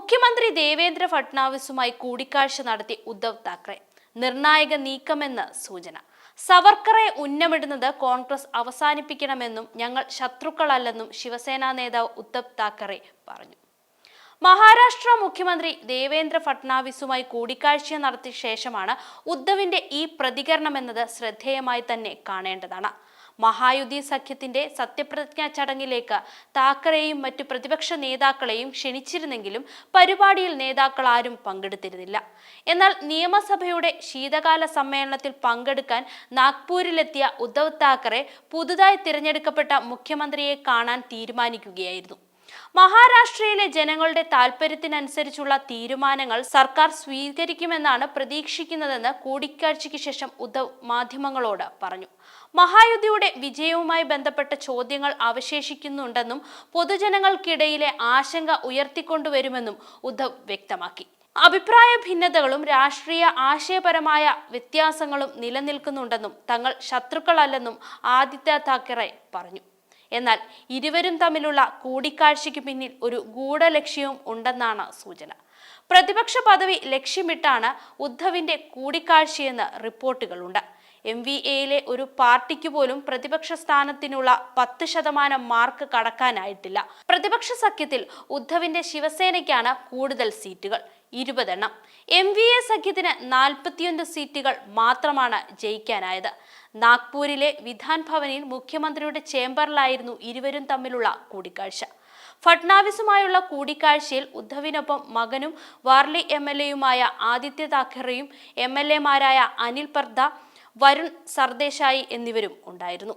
മുഖ്യമന്ത്രി ദേവേന്ദ്ര ഫട്നാവിസുമായി കൂടിക്കാഴ്ച നടത്തി ഉദ്ധവ് താക്കറെ. നിർണായക നീക്കമെന്ന് സൂചന. സവർക്കറെ ഉന്നമിടുന്നത് കോൺഗ്രസ് അവസാനിപ്പിക്കണമെന്നും ഞങ്ങൾ ശത്രുക്കളല്ലെന്നും ശിവസേന നേതാവ് ഉദ്ധവ് താക്കറെ പറഞ്ഞു. മഹാരാഷ്ട്ര മുഖ്യമന്ത്രി ദേവേന്ദ്ര ഫട്നാവിസുമായി കൂടിക്കാഴ്ച നടത്തിയ ശേഷമാണ് ഉദ്ധവിന്റെ ഈ പ്രതികരണമെന്നത് ശ്രദ്ധേയമായി തന്നെ കാണേണ്ടതാണ്. മഹായുതി സഖ്യത്തിന്റെ സത്യപ്രതിജ്ഞാ ചടങ്ങിലേക്ക് താക്കറെയും മറ്റു പ്രതിപക്ഷ നേതാക്കളെയും ക്ഷണിച്ചിരുന്നെങ്കിലും പരിപാടിയിൽ നേതാക്കൾ ആരും പങ്കെടുത്തിരുന്നില്ല. എന്നാൽ നിയമസഭയുടെ ശീതകാല സമ്മേളനത്തിൽ പങ്കെടുക്കാൻ നാഗ്പൂരിലെത്തിയ ഉദ്ധവ് താക്കറെ പുതുതായി തിരഞ്ഞെടുക്കപ്പെട്ട മുഖ്യമന്ത്രിയെ കാണാൻ തീരുമാനിക്കുകയായിരുന്നു. മഹാരാഷ്ട്രയിലെ ജനങ്ങളുടെ താൽപര്യത്തിനനുസരിച്ചുള്ള തീരുമാനങ്ങൾ സർക്കാർ സ്വീകരിക്കുമെന്നാണ് പ്രതീക്ഷിക്കുന്നതെന്ന് കൂടിക്കാഴ്ചയ്ക്ക് ശേഷം ഉദ്ധവ് മാധ്യമങ്ങളോട് പറഞ്ഞു. മഹായുതിയുടെ വിജയവുമായി ബന്ധപ്പെട്ട ചോദ്യങ്ങൾ അവശേഷിക്കുന്നുണ്ടെന്നും പൊതുജനങ്ങൾക്കിടയിലെ ആശങ്ക ഉയർത്തിക്കൊണ്ടുവരുമെന്നും ഉദ്ധവ് വ്യക്തമാക്കി. അഭിപ്രായ ഭിന്നതകളും രാഷ്ട്രീയ ആശയപരമായ വ്യത്യാസങ്ങളും നിലനിൽക്കുന്നുണ്ടെന്നും തങ്ങൾ ശത്രുക്കളല്ലെന്നും ആദിത്യ താക്കറെ പറഞ്ഞു. എന്നാൽ ഇരുവരും തമ്മിലുള്ള കൂടിക്കാഴ്ചയ്ക്ക് പിന്നിൽ ഒരു ഗൂഢലക്ഷ്യവും ഉണ്ടെന്നാണ് സൂചന. പ്രതിപക്ഷ പദവി ലക്ഷ്യമിട്ടാണ് ഉദ്ധവിന്റെ കൂടിക്കാഴ്ചയെന്ന് റിപ്പോർട്ടുകളുണ്ട്. MVAയിലെ ഒരു പാർട്ടിക്ക് പോലും പ്രതിപക്ഷ സ്ഥാനത്തിനുള്ള 10% മാർക്ക് കടക്കാനായിട്ടില്ല. പ്രതിപക്ഷ സഖ്യത്തിൽ ഉദ്ധവിന്റെ ശിവസേനയ്ക്കാണ് കൂടുതൽ സീറ്റുകൾ, 20 എണ്ണം. MVA സഖ്യത്തിന് 41 സീറ്റുകൾ മാത്രമാണ് ജയിക്കാനായത്. നാഗ്പൂരിലെ വിധാൻ ഭവനിൽ മുഖ്യമന്ത്രിയുടെ ചേംബറിലായിരുന്നു ഇരുവരും തമ്മിലുള്ള കൂടിക്കാഴ്ച. ഫട്നാവിസുമായുള്ള കൂടിക്കാഴ്ചയിൽ ഉദ്ധവിനൊപ്പം മകനും വാർലി MLAയുമായ ആദിത്യ താക്കറെയും MLAമാരായ അനിൽ പർദ, വരുൺ സർദേശായി എന്നിവരും ഉണ്ടായിരുന്നു.